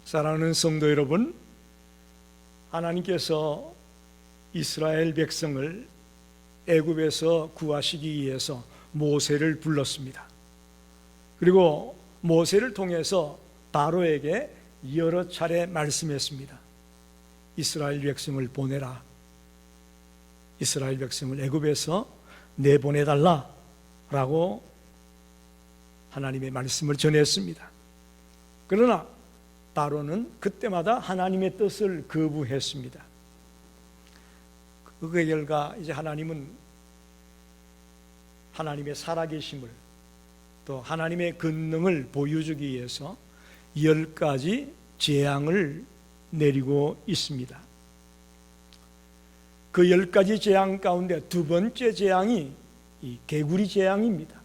사랑하는 성도 여러분, 하나님께서 이스라엘 백성을 애굽에서 구하시기 위해서 모세를 불렀습니다. 그리고 모세를 통해서 바로에게 여러 차례 말씀했습니다. 이스라엘 백성을 보내라. 이스라엘 백성을 애굽에서 내보내달라 라고 하나님의 말씀을 전했습니다. 그러나 바로는 그때마다 하나님의 뜻을 거부했습니다. 그 결과 이제 하나님은 하나님의 살아계심을 또 하나님의 권능을 보여주기 위해서 10가지 재앙을 내리고 있습니다. 그 10가지 재앙 가운데 두 번째 재앙이 이 개구리 재앙입니다.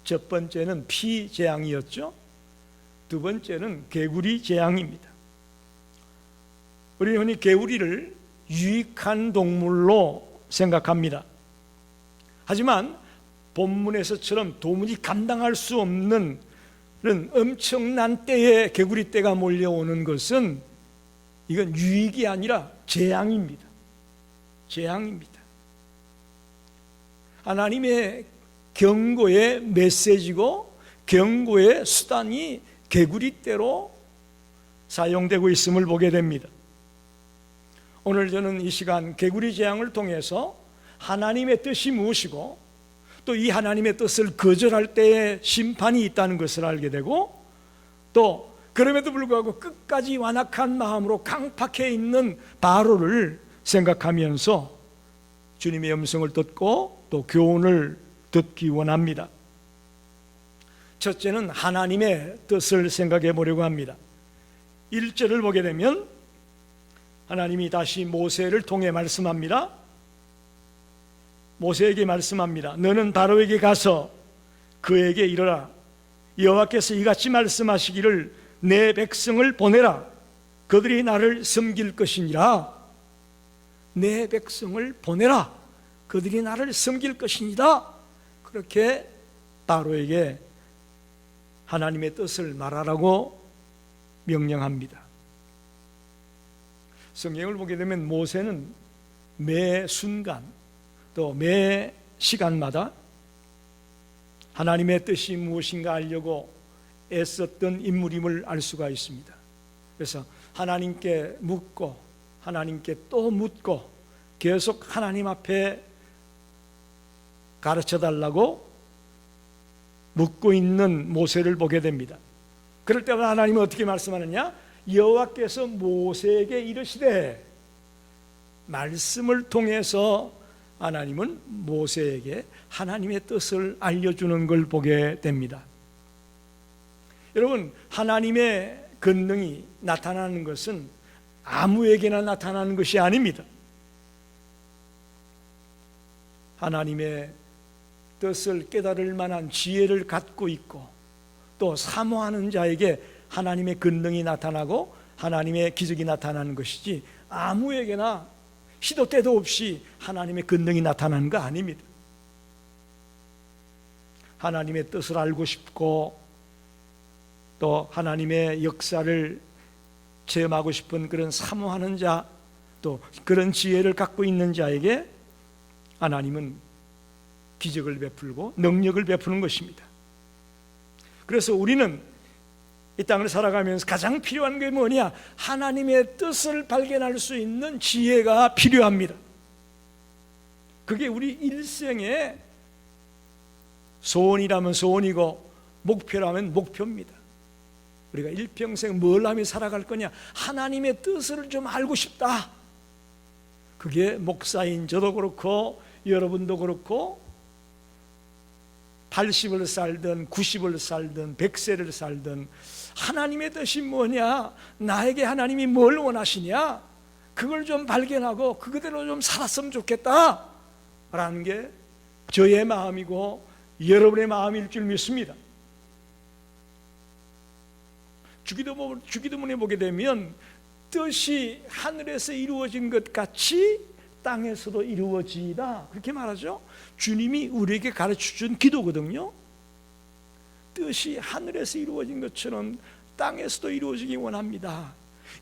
첫 번째는 피 재앙이었죠. 두 번째는 개구리 재앙입니다. 우리는 흔히 개구리를 유익한 동물로 생각합니다. 하지만 본문에서처럼 도무지 감당할 수 없는 그런 엄청난 때에 개구리 떼가 몰려오는 것은 이건 유익이 아니라 재앙입니다. 재앙입니다. 하나님의 경고의 메시지고 경고의 수단이 개구리떼로 사용되고 있음을 보게 됩니다. 오늘 저는 이 시간 개구리 재앙을 통해서 하나님의 뜻이 무엇이고 또 이 하나님의 뜻을 거절할 때에 심판이 있다는 것을 알게 되고 또 그럼에도 불구하고 끝까지 완악한 마음으로 강팍해 있는 바로를 생각하면서 주님의 음성을 듣고 또 교훈을 듣기 원합니다. 첫째는 하나님의 뜻을 생각해 보려고 합니다. 1절을 보게 되면 하나님이 다시 모세를 통해 말씀합니다. 모세에게 말씀합니다. 너는 바로에게 가서 그에게 이르라. 여호와께서 이같이 말씀하시기를 내 백성을 보내라. 그들이 나를 섬길 것이니라. 내 백성을 보내라. 그들이 나를 섬길 것이니라. 그렇게 바로에게 하나님의 뜻을 말하라고 명령합니다. 성경을 보게 되면 모세는 매 순간 또 매 시간마다 하나님의 뜻이 무엇인가 알려고 애썼던 인물임을 알 수가 있습니다. 그래서 하나님께 묻고 하나님께 또 묻고 계속 하나님 앞에 가르쳐달라고 묻고 있는 모세를 보게 됩니다. 그럴 때마다 하나님은 어떻게 말씀하느냐? 여호와께서 모세에게 이르시되, 말씀을 통해서 하나님은 모세에게 하나님의 뜻을 알려주는 걸 보게 됩니다. 여러분, 하나님의 권능이 나타나는 것은 아무에게나 나타나는 것이 아닙니다. 하나님의 뜻을 깨달을 만한 지혜를 갖고 있고 또 사모하는 자에게 하나님의 권능이 나타나고 하나님의 기적이 나타나는 것이지 아무에게나 시도 때도 없이 하나님의 권능이 나타나는 거 아닙니다. 하나님의 뜻을 알고 싶고 또 하나님의 역사를 체험하고 싶은 그런 사모하는 자, 또 그런 지혜를 갖고 있는 자에게 하나님은 기적을 베풀고 능력을 베푸는 것입니다. 그래서 우리는 이 땅을 살아가면서 가장 필요한 게 뭐냐? 하나님의 뜻을 발견할 수 있는 지혜가 필요합니다. 그게 우리 일생의 소원이라면 소원이고 목표라면 목표입니다. 우리가 일평생 뭘 하며 살아갈 거냐? 하나님의 뜻을 좀 알고 싶다. 그게 목사인 저도 그렇고 여러분도 그렇고 80을 살든 90을 살든 100세를 살든 하나님의 뜻이 뭐냐? 나에게 하나님이 뭘 원하시냐? 그걸 좀 발견하고 그대로 좀 살았으면 좋겠다 라는 게 저의 마음이고 여러분의 마음일 줄 믿습니다. 주기도문에 보게 되면 뜻이 하늘에서 이루어진 것 같이 땅에서도 이루어지이다 그렇게 말하죠. 주님이 우리에게 가르쳐준 기도거든요. 뜻이 하늘에서 이루어진 것처럼 땅에서도 이루어지기 원합니다.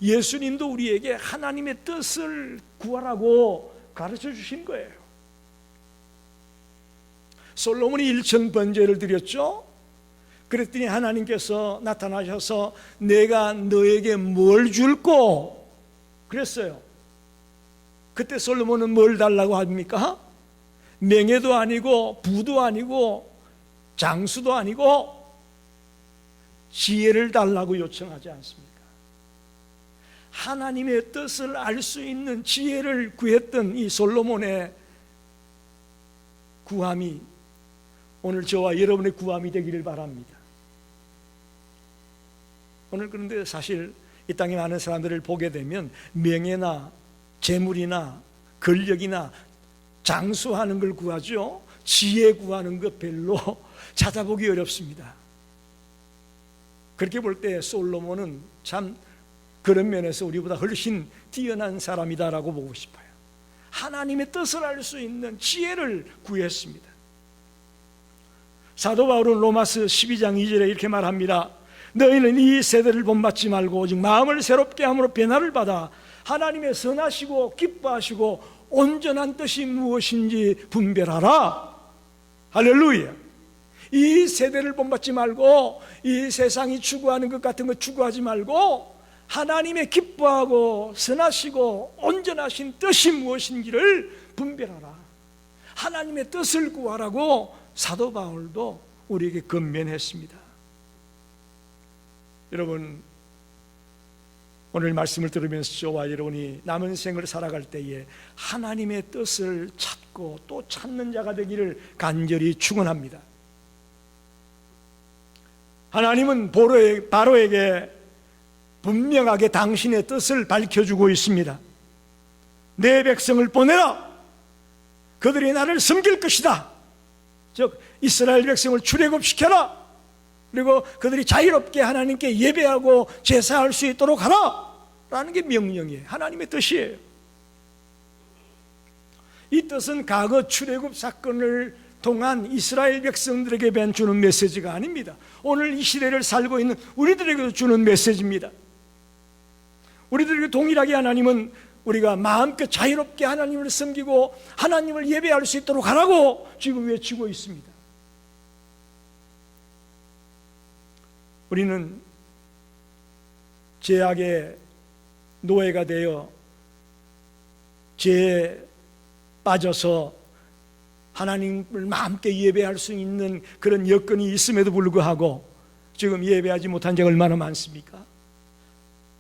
예수님도 우리에게 하나님의 뜻을 구하라고 가르쳐 주신 거예요. 솔로몬이 1000번제를 드렸죠. 그랬더니 하나님께서 나타나셔서 내가 너에게 뭘 줄꼬? 그랬어요. 그때 솔로몬은 뭘 달라고 합니까? 명예도 아니고 부도 아니고 장수도 아니고 지혜를 달라고 요청하지 않습니까? 하나님의 뜻을 알 수 있는 지혜를 구했던 이 솔로몬의 구함이 오늘 저와 여러분의 구함이 되기를 바랍니다. 오늘 그런데 사실 이 땅에 많은 사람들을 보게 되면 명예나 재물이나 권력이나 장수하는 걸 구하죠. 지혜 구하는 것 별로 찾아보기 어렵습니다. 그렇게 볼 때 솔로몬은 참 그런 면에서 우리보다 훨씬 뛰어난 사람이다라고 보고 싶어요. 하나님의 뜻을 알 수 있는 지혜를 구했습니다. 사도 바울은 로마서 12장 2절에 이렇게 말합니다. 너희는 이 세대를 본받지 말고 오직 마음을 새롭게 함으로 변화를 받아 하나님의 선하시고 기뻐하시고 온전한 뜻이 무엇인지 분별하라. 할렐루야. 이 세대를 본받지 말고 이 세상이 추구하는 것 같은 거 추구하지 말고 하나님의 기뻐하고 선하시고 온전하신 뜻이 무엇인지를 분별하라. 하나님의 뜻을 구하라고 사도 바울도 우리에게 권면했습니다. 여러분, 오늘 말씀을 들으면서 저와 여러분이 남은 생을 살아갈 때에 하나님의 뜻을 찾고 또 찾는 자가 되기를 간절히 축원합니다. 하나님은 바로에게 분명하게 당신의 뜻을 밝혀주고 있습니다. 내 백성을 보내라. 그들이 나를 섬길 것이다. 즉 이스라엘 백성을 출애굽시켜라. 그리고 그들이 자유롭게 하나님께 예배하고 제사할 수 있도록 하라 라는 게 명령이에요. 하나님의 뜻이에요. 이 뜻은 과거 출애굽 사건을 통한 이스라엘 백성들에게 주는 메시지가 아닙니다. 오늘 이 시대를 살고 있는 우리들에게도 주는 메시지입니다. 우리들에게 동일하게 하나님은 우리가 마음껏 자유롭게 하나님을 섬기고 하나님을 예배할 수 있도록 하라고 지금 외치고 있습니다. 우리는 죄악의 노예가 되어 죄에 빠져서 하나님을 마음껏 예배할 수 있는 그런 여건이 있음에도 불구하고 지금 예배하지 못한 자가 얼마나 많습니까?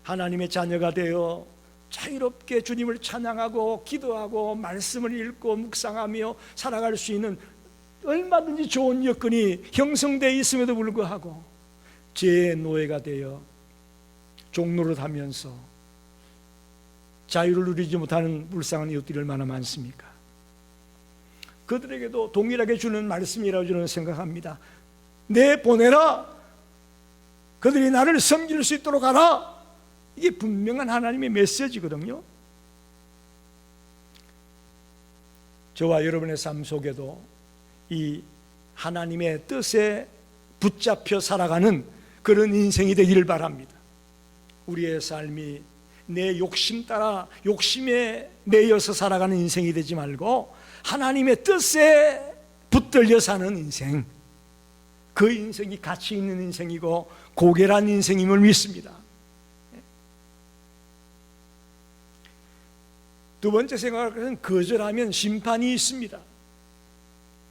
하나님의 자녀가 되어 자유롭게 주님을 찬양하고 기도하고 말씀을 읽고 묵상하며 살아갈 수 있는 얼마든지 좋은 여건이 형성되어 있음에도 불구하고 죄의 노예가 되어 종노릇하면서 자유를 누리지 못하는 불쌍한 이웃들이 얼마나 많습니까? 그들에게도 동일하게 주는 말씀이라고 저는 생각합니다. 내 보내라. 그들이 나를 섬길 수 있도록 하라. 이게 분명한 하나님의 메시지거든요. 저와 여러분의 삶 속에도 이 하나님의 뜻에 붙잡혀 살아가는 그런 인생이 되기를 바랍니다. 우리의 삶이 내 욕심 따라 욕심에 매여서 살아가는 인생이 되지 말고 하나님의 뜻에 붙들려 사는 인생, 그 인생이 가치 있는 인생이고 고결한 인생임을 믿습니다. 두 번째 생각할 것은 거절하면 심판이 있습니다.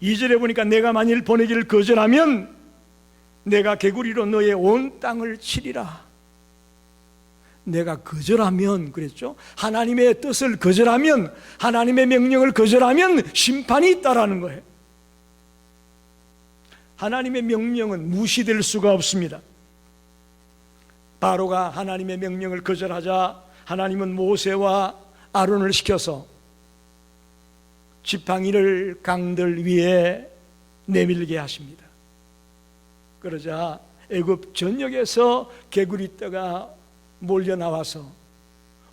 2절에 보니까 내가 만일 보내기를 거절하면 내가 개구리로 너의 온 땅을 치리라. 내가 거절하면 그랬죠. 하나님의 뜻을 거절하면, 하나님의 명령을 거절하면 심판이 있다라는 거예요. 하나님의 명령은 무시될 수가 없습니다. 바로가 하나님의 명령을 거절하자 하나님은 모세와 아론을 시켜서 지팡이를 강들 위에 내밀게 하십니다. 그러자 애굽 전역에서 개구리떼가 몰려 나와서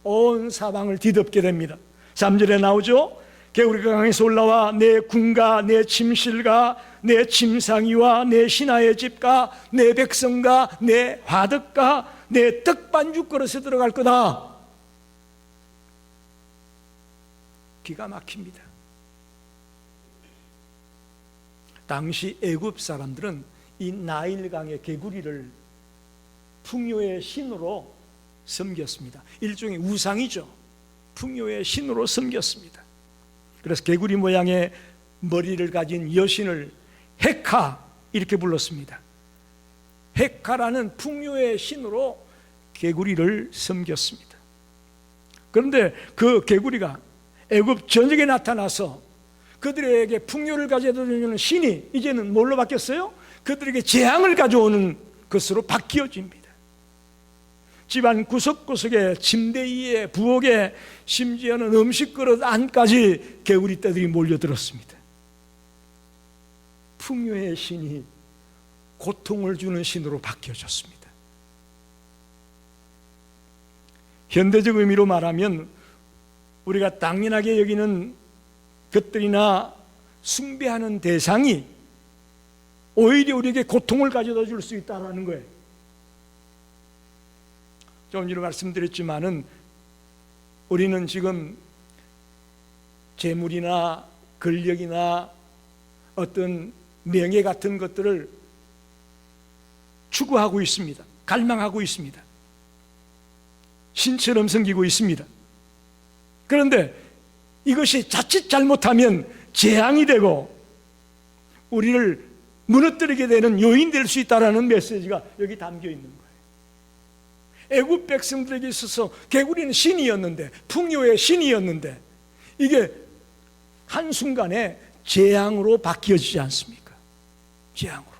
온 사방을 뒤덮게 됩니다. 3절에 나오죠. 개구리가 강에서 올라와 내 군과 내 침실과 내 침상이와 내 신하의 집과 내 백성과 내 화덕과 내 떡반죽 그릇에 들어갈 거다. 기가 막힙니다. 당시 애굽 사람들은 이 나일강의 개구리를 풍요의 신으로 섬겼습니다. 일종의 우상이죠. 풍요의 신으로 섬겼습니다. 그래서 개구리 모양의 머리를 가진 여신을 헤카 이렇게 불렀습니다. 헤카라는 풍요의 신으로 개구리를 섬겼습니다. 그런데 그 개구리가 애굽 전역에 나타나서 그들에게 풍요를 가져다 주는 신이 이제는 뭘로 바뀌었어요? 그들에게 재앙을 가져오는 것으로 바뀌어집니다. 집안 구석구석에 침대 위에 부엌에 심지어는 음식 그릇 안까지 개구리 떼들이 몰려들었습니다. 풍요의 신이 고통을 주는 신으로 바뀌어졌습니다. 현대적 의미로 말하면 우리가 당연하게 여기는 것들이나 숭배하는 대상이 오히려 우리에게 고통을 가져다 줄 수 있다는 거예요. 좀 전에 말씀드렸지만은 우리는 지금 재물이나 권력이나 어떤 명예 같은 것들을 추구하고 있습니다. 갈망하고 있습니다. 신처럼 섬기고 있습니다. 그런데 이것이 자칫 잘못하면 재앙이 되고 우리를 무너뜨리게 되는 요인 될 수 있다는 메시지가 여기 담겨 있는 거예요. 애굽 백성들에게 있어서 개구리는 신이었는데, 풍요의 신이었는데, 이게 한순간에 재앙으로 바뀌어지지 않습니까? 재앙으로.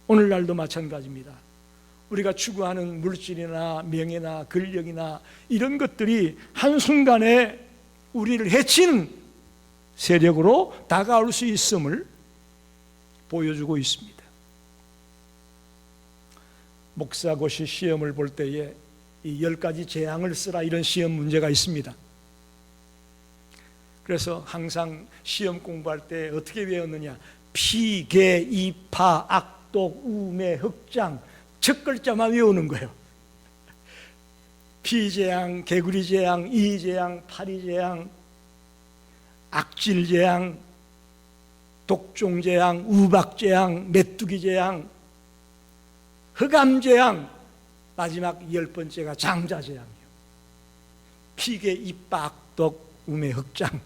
오늘날도 마찬가지입니다. 우리가 추구하는 물질이나 명예나 권력이나 이런 것들이 한순간에 우리를 해치는 세력으로 다가올 수 있음을 보여주고 있습니다. 목사고시 시험을 볼 때에 이 10가지 재앙을 쓰라 이런 시험 문제가 있습니다. 그래서 항상 시험 공부할 때 어떻게 외웠느냐? 피, 개, 이파, 악독, 우매, 흑장 첫 글자만 외우는 거예요. 피재앙, 개구리재앙, 이재앙, 파리재앙, 악질재앙, 독종재앙, 우박재앙, 메뚜기재앙, 흑암재앙, 마지막 10번째가 장자재앙이에요. 피계, 이파, 악독, 우매, 흑장.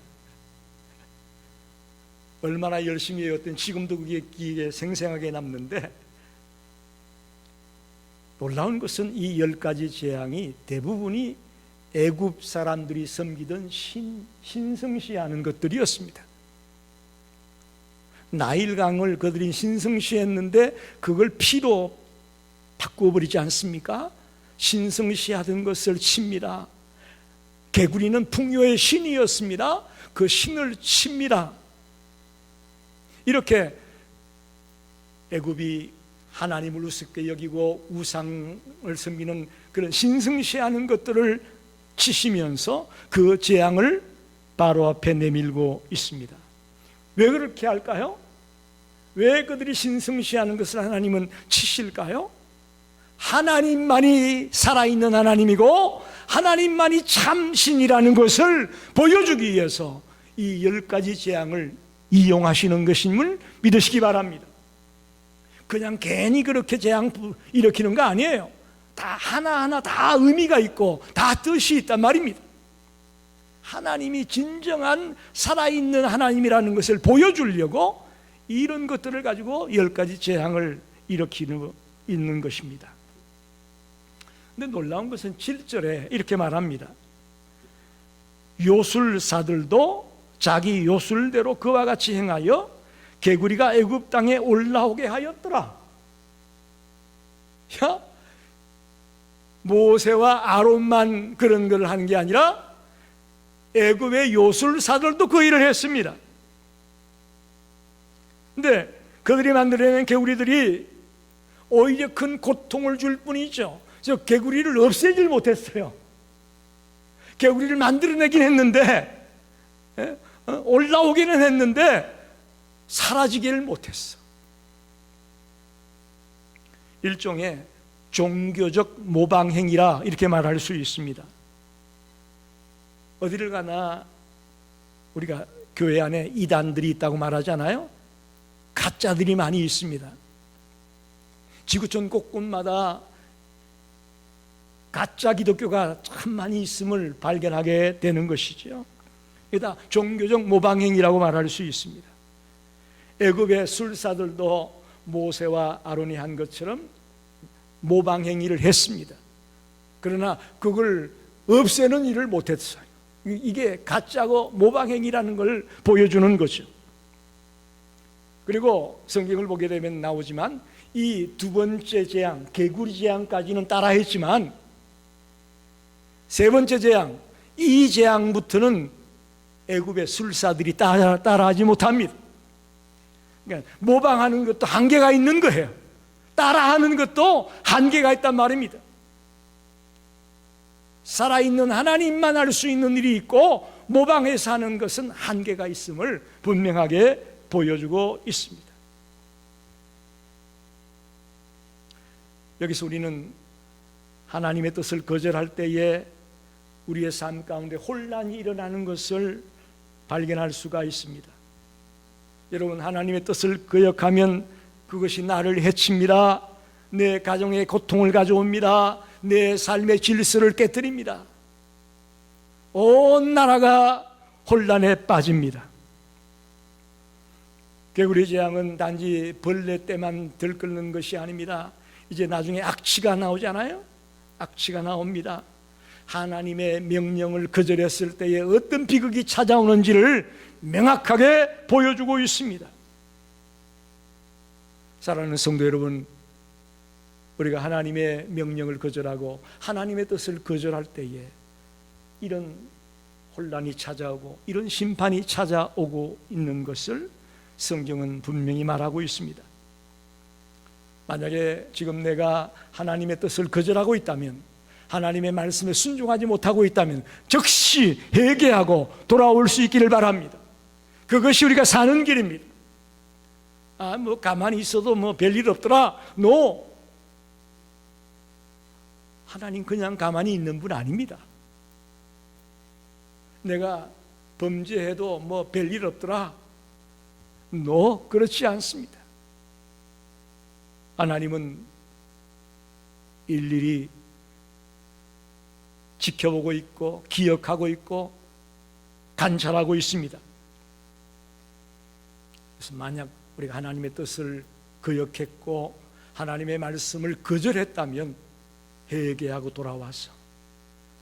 얼마나 열심히 외웠던 지금도 그게 기억에 생생하게 남는데, 놀라운 것은 이 10가지 재앙이 대부분이 애굽 사람들이 섬기던 신성시하는 것들이었습니다. 나일강을 그들이 신성시했는데 그걸 피로 바꾸어버리지 않습니까? 신성시하던 것을 칩니다. 개구리는 풍요의 신이었습니다. 그 신을 칩니다. 이렇게 애굽이 하나님을 우습게 여기고 우상을 섬기는 그런 신성시하는 것들을 치시면서 그 재앙을 바로 앞에 내밀고 있습니다. 왜 그렇게 할까요? 왜 그들이 신성시하는 것을 하나님은 치실까요? 하나님만이 살아있는 하나님이고 하나님만이 참신이라는 것을 보여주기 위해서 이 10가지 재앙을 이용하시는 것임을 믿으시기 바랍니다. 그냥 괜히 그렇게 재앙 일으키는 거 아니에요. 다 하나하나 다 의미가 있고 다 뜻이 있단 말입니다. 하나님이 진정한 살아있는 하나님이라는 것을 보여주려고 이런 것들을 가지고 10가지 재앙을 일으키는 있는 것입니다. 근데 놀라운 것은 7절에 이렇게 말합니다. 요술사들도 자기 요술대로 그와 같이 행하여 개구리가 애굽 땅에 올라오게 하였더라. 야, 모세와 아론만 그런 걸 하는 게 아니라 애굽의 요술사들도 그 일을 했습니다. 근데 그들이 만들어낸 개구리들이 오히려 큰 고통을 줄 뿐이죠. 저 개구리를 없애질 못했어요. 개구리를 만들어내긴 했는데 올라오기는 했는데 사라지기를 못했어. 일종의 종교적 모방행위라 이렇게 말할 수 있습니다. 어디를 가나 우리가 교회 안에 이단들이 있다고 말하잖아요. 가짜들이 많이 있습니다. 지구촌 곳곳마다 가짜 기독교가 참 많이 있음을 발견하게 되는 것이죠. 이다 종교적 모방행위라고 말할 수 있습니다. 애굽의 술사들도 모세와 아론이 한 것처럼 모방행위를 했습니다. 그러나 그걸 없애는 일을 못했어요. 이게 가짜고 모방행위라는 걸 보여주는 거죠. 그리고 성경을 보게 되면 나오지만 이 두 번째 재앙, 개구리 재앙까지는 따라했지만 세 번째 재앙, 이 재앙부터는 애굽의 술사들이 따라하지 못합니다. 그러니까 모방하는 것도 한계가 있는 거예요. 따라하는 것도 한계가 있단 말입니다. 살아있는 하나님만 할 수 있는 일이 있고 모방해서 하는 것은 한계가 있음을 분명하게 보여주고 있습니다. 여기서 우리는 하나님의 뜻을 거절할 때에 우리의 삶 가운데 혼란이 일어나는 것을 발견할 수가 있습니다. 여러분, 하나님의 뜻을 거역하면 그것이 나를 해칩니다. 내 가정에 고통을 가져옵니다. 내 삶의 질서를 깨뜨립니다. 온 나라가 혼란에 빠집니다. 개구리 재앙은 단지 벌레 때만 들끓는 것이 아닙니다. 이제 나중에 악취가 나오잖아요. 악취가 나옵니다. 하나님의 명령을 거절했을 때에 어떤 비극이 찾아오는지를 명확하게 보여주고 있습니다. 사랑하는 성도 여러분, 우리가 하나님의 명령을 거절하고 하나님의 뜻을 거절할 때에 이런 혼란이 찾아오고 이런 심판이 찾아오고 있는 것을 성경은 분명히 말하고 있습니다. 만약에 지금 내가 하나님의 뜻을 거절하고 있다면, 하나님의 말씀에 순종하지 못하고 있다면 즉시 회개하고 돌아올 수 있기를 바랍니다. 그것이 우리가 사는 길입니다. 가만히 있어도 별일 없더라. No. 하나님 그냥 가만히 있는 분 아닙니다. 내가 범죄해도 별일 없더라. No, 그렇지 않습니다. 하나님은 일일이 지켜보고 있고 기억하고 있고 관찰하고 있습니다. 그래서 만약 우리가 하나님의 뜻을 거역했고 하나님의 말씀을 거절했다면 회개하고 돌아와서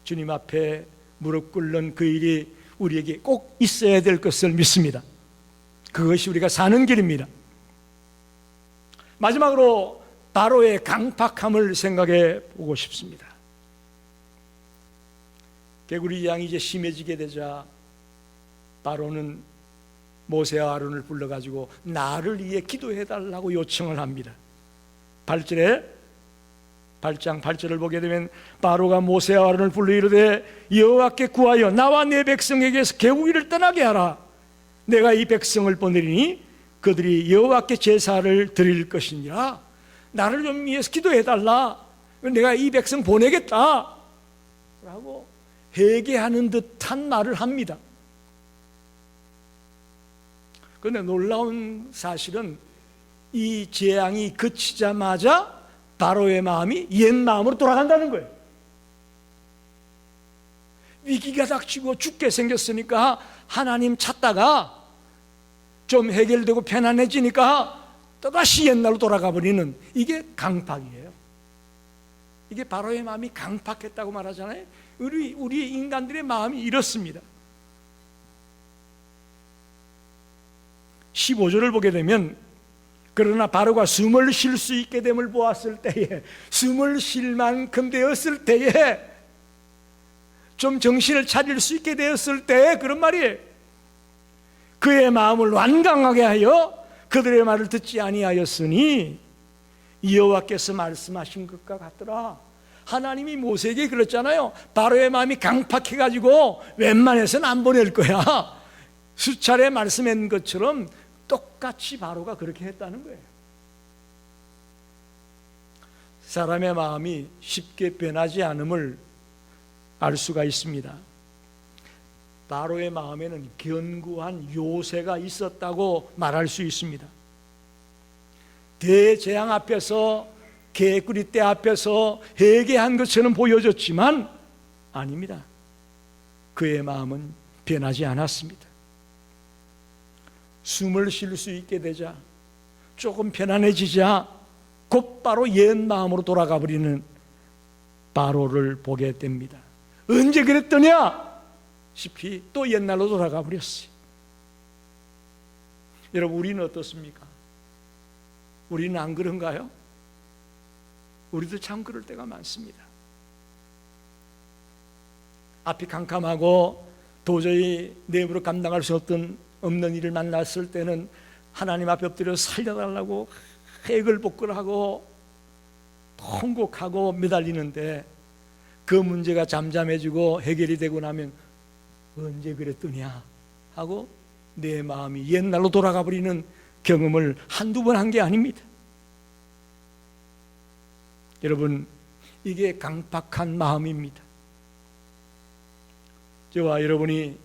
주님 앞에 무릎 꿇는 그 일이 우리에게 꼭 있어야 될 것을 믿습니다. 그것이 우리가 사는 길입니다. 마지막으로 바로의 강팍함을 생각해 보고 싶습니다. 개구리 재앙이 이제 심해지게 되자 바로는 모세와 아론을 불러가지고 나를 위해 기도해달라고 요청을 합니다. 8절에 8장 8절을 보게 되면 바로가 모세와 아론을 불러 이르되 여호와께 구하여 나와 내 백성에게서 개구리를 떠나게 하라. 내가 이 백성을 보내리니 그들이 여호와께 제사를 드릴 것이니라. 나를 좀 위해서 기도해달라. 내가 이 백성 보내겠다 라고 회개하는 듯한 말을 합니다. 그런데 놀라운 사실은 이 재앙이 그치자마자 바로의 마음이 옛 마음으로 돌아간다는 거예요. 위기가 닥치고 죽게 생겼으니까 하나님 찾다가 좀 해결되고 편안해지니까 또다시 옛날로 돌아가 버리는, 이게 강팍이에요. 이게 바로의 마음이 강팍했다고 말하잖아요. 우리 인간들의 마음이 이렇습니다. 15절을 보게 되면 그러나 바로가 숨을 쉴 수 있게 됨을 보았을 때에, 숨을 쉴 만큼 되었을 때에, 좀 정신을 차릴 수 있게 되었을 때에 그런 말이에요. 그의 마음을 완강하게 하여 그들의 말을 듣지 아니하였으니 여호와께서 말씀하신 것과 같더라. 하나님이 모세에게 그랬잖아요. 바로의 마음이 강팍해가지고 웬만해서는 안 보낼 거야. 수차례 말씀한 것처럼 똑같이 바로가 그렇게 했다는 거예요. 사람의 마음이 쉽게 변하지 않음을 알 수가 있습니다. 바로의 마음에는 견고한 요새가 있었다고 말할 수 있습니다. 대재앙 앞에서, 개구리떼 앞에서 회개한 것처럼 보여졌지만 아닙니다. 그의 마음은 변하지 않았습니다. 숨을 쉴 수 있게 되자, 조금 편안해지자 곧바로 옛 마음으로 돌아가 버리는 바로를 보게 됩니다. 언제 그랬더냐 싶이 또 옛날로 돌아가 버렸어요. 여러분, 우리는 어떻습니까? 우리는 안 그런가요? 우리도 참 그럴 때가 많습니다. 앞이 캄캄하고 도저히 내 힘으로 감당할 수 없는 일을 만났을 때는 하나님 앞에 엎드려 살려달라고 해글복걸하고 통곡하고 매달리는데, 그 문제가 잠잠해지고 해결이 되고 나면 언제 그랬더냐 하고 내 마음이 옛날로 돌아가 버리는 경험을 한두 번 한 게 아닙니다. 여러분, 이게 강팍한 마음입니다. 저와 여러분이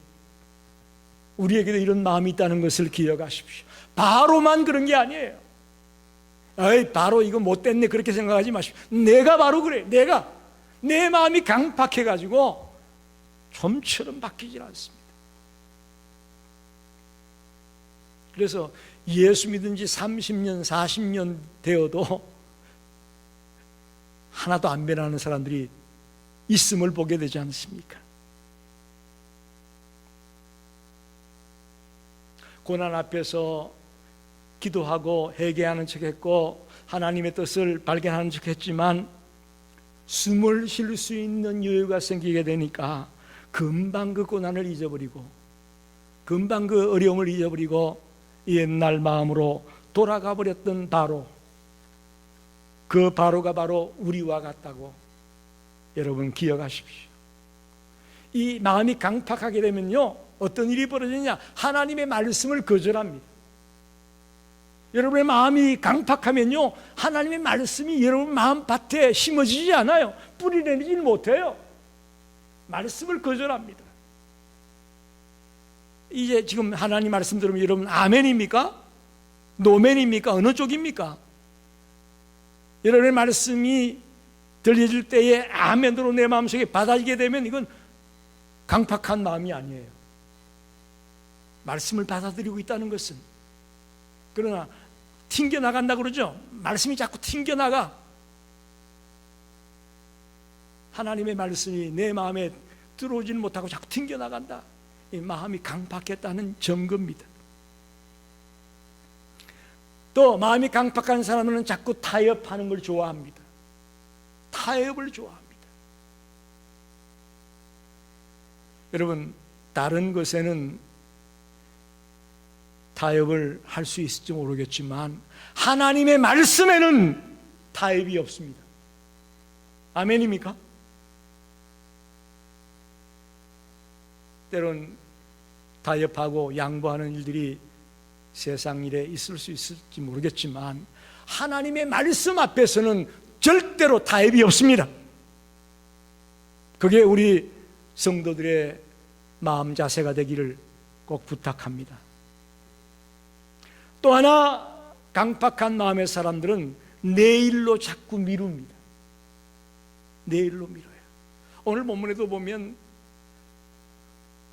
우리에게도 이런 마음이 있다는 것을 기억하십시오. 바로만 그런 게 아니에요. 에이, 바로 이거 못됐네 그렇게 생각하지 마십시오. 내가 바로 그래. 내 마음이 강팍해가지고 좀처럼 바뀌질 않습니다. 그래서 예수 믿은 지 30년, 40년 되어도 하나도 안 변하는 사람들이 있음을 보게 되지 않습니까? 고난 앞에서 기도하고 회개하는 척했고 하나님의 뜻을 발견하는 척했지만 숨을 쉴 수 있는 여유가 생기게 되니까 금방 그 고난을 잊어버리고 금방 그 어려움을 잊어버리고 옛날 마음으로 돌아가 버렸던 바로, 그 바로가 바로 우리와 같다고 여러분 기억하십시오. 이 마음이 강팍하게 되면요, 어떤 일이 벌어지냐? 하나님의 말씀을 거절합니다. 여러분의 마음이 강팍하면요, 하나님의 말씀이 여러분 마음밭에 심어지지 않아요. 뿌리 내리지 못해요. 말씀을 거절합니다. 이제 지금 하나님 말씀 들으면 여러분 아멘입니까? 노멘입니까? 어느 쪽입니까? 여러분의 말씀이 들려질 때에 아멘으로 내 마음속에 받아지게 되면 이건 강팍한 마음이 아니에요. 말씀을 받아들이고 있다는 것은, 그러나 튕겨나간다 그러죠. 말씀이 자꾸 튕겨나가. 하나님의 말씀이 내 마음에 들어오지는 못하고 자꾸 튕겨나간다. 이 마음이 강팍했다는 증거입니다. 또 마음이 강팍한 사람은 자꾸 타협하는 걸 좋아합니다. 타협을 좋아합니다. 여러분, 다른 것에는 타협을 할 수 있을지 모르겠지만 하나님의 말씀에는 타협이 없습니다. 아멘입니까? 때론 타협하고 양보하는 일들이 세상 일에 있을 수 있을지 모르겠지만 하나님의 말씀 앞에서는 절대로 타협이 없습니다. 그게 우리 성도들의 마음 자세가 되기를 꼭 부탁합니다. 또 하나, 강팍한 마음의 사람들은 내일로 자꾸 미룹니다. 내일로 미뤄요. 오늘 본문에도 보면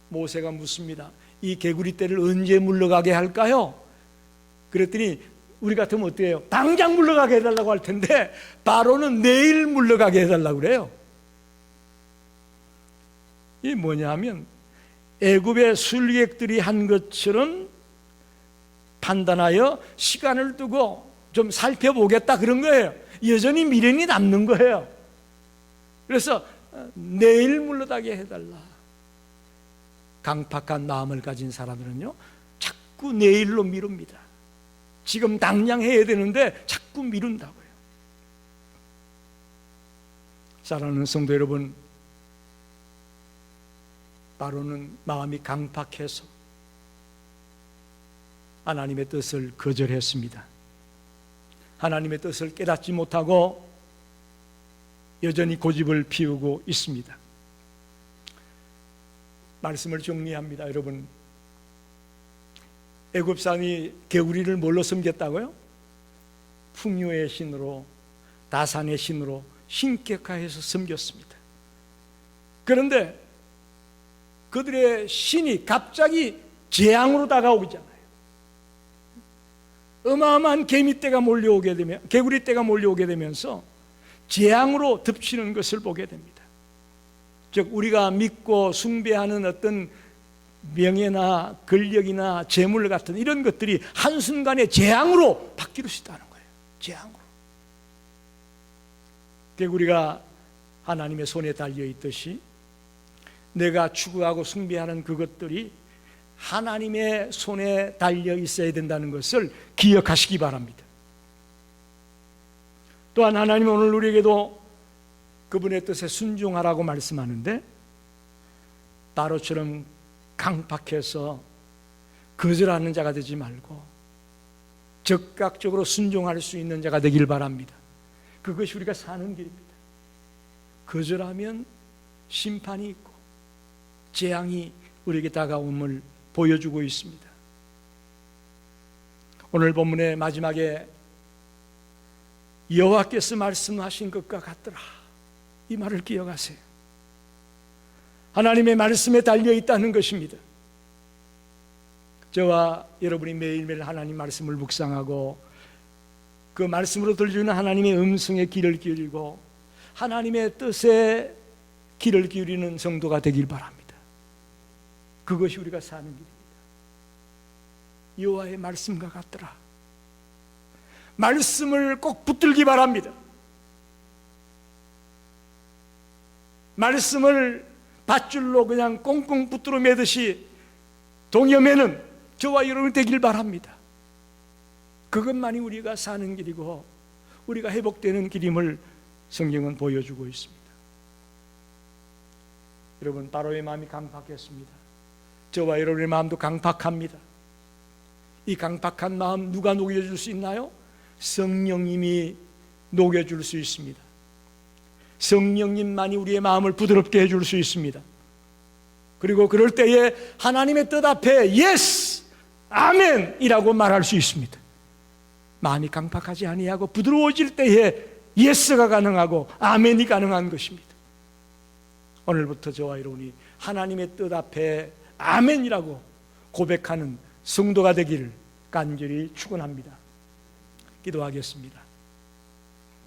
모세가 묻습니다. 이 개구리떼를 언제 물러가게 할까요? 그랬더니 우리 같으면 어때요? 당장 물러가게 해달라고 할 텐데 바로는 내일 물러가게 해달라고 그래요. 이게 뭐냐면 애굽의 술객들이 한 것처럼 판단하여 시간을 두고 좀 살펴보겠다 그런 거예요. 여전히 미련이 남는 거예요. 그래서 내일 물러가게 해달라. 강팍한 마음을 가진 사람들은요, 자꾸 내일로 미룹니다. 지금 당장 해야 되는데 자꾸 미룬다고요. 사랑하는 성도 여러분, 바로는 마음이 강팍해서 하나님의 뜻을 거절했습니다. 하나님의 뜻을 깨닫지 못하고 여전히 고집을 피우고 있습니다. 말씀을 정리합니다. 여러분, 애굽산이 개구리를 뭘로 섬겼다고요? 풍요의 신으로, 다산의 신으로 신격화해서 섬겼습니다. 그런데 그들의 신이 갑자기 재앙으로 다가오잖아요. 어마어마한 개미떼가 몰려오게 되면, 개구리떼가 몰려오게 되면서 재앙으로 덮치는 것을 보게 됩니다. 즉 우리가 믿고 숭배하는 어떤 명예나 권력이나 재물 같은 이런 것들이 한순간에 재앙으로 바뀔 수 있다는 거예요. 재앙으로. 개구리가 하나님의 손에 달려 있듯이 내가 추구하고 숭배하는 그것들이 하나님의 손에 달려 있어야 된다는 것을 기억하시기 바랍니다. 또한 하나님은 오늘 우리에게도 그분의 뜻에 순종하라고 말씀하는데, 바로처럼 강팍해서 거절하는 자가 되지 말고 적극적으로 순종할 수 있는 자가 되길 바랍니다. 그것이 우리가 사는 길입니다. 거절하면 심판이 있고 재앙이 우리에게 다가옴을 보여주고 있습니다. 오늘 본문의 마지막에 여호와께서 말씀하신 것과 같더라, 이 말을 기억하세요. 하나님의 말씀에 달려 있다는 것입니다. 저와 여러분이 매일매일 하나님 말씀을 묵상하고 그 말씀으로 들려주는 하나님의 음성에 귀를 기울이고 하나님의 뜻에 귀를 기울이는 성도가 되길 바랍니다. 그것이 우리가 사는 길입니다. 여호와의 말씀과 같더라. 말씀을 꼭 붙들기 바랍니다. 말씀을 밧줄로 그냥 꽁꽁 붙들어 매듯이 동여매는 저와 여러분 되길 바랍니다. 그것만이 우리가 사는 길이고 우리가 회복되는 길임을 성경은 보여주고 있습니다. 여러분, 바로의 마음이 강팍했습니다. 저와 여러분의 마음도 강팍합니다. 이 강팍한 마음 누가 녹여줄 수 있나요? 성령님이 녹여줄 수 있습니다. 성령님만이 우리의 마음을 부드럽게 해줄 수 있습니다. 그리고 그럴 때에 하나님의 뜻 앞에 예스, 아멘 이라고 말할 수 있습니다. 마음이 강팍하지 아니하고 부드러워질 때에 예스가 가능하고 아멘이 가능한 것입니다. 오늘부터 저와 여러분이 하나님의 뜻 앞에 아멘이라고 고백하는 성도가 되기를 간절히 축원합니다. 기도하겠습니다.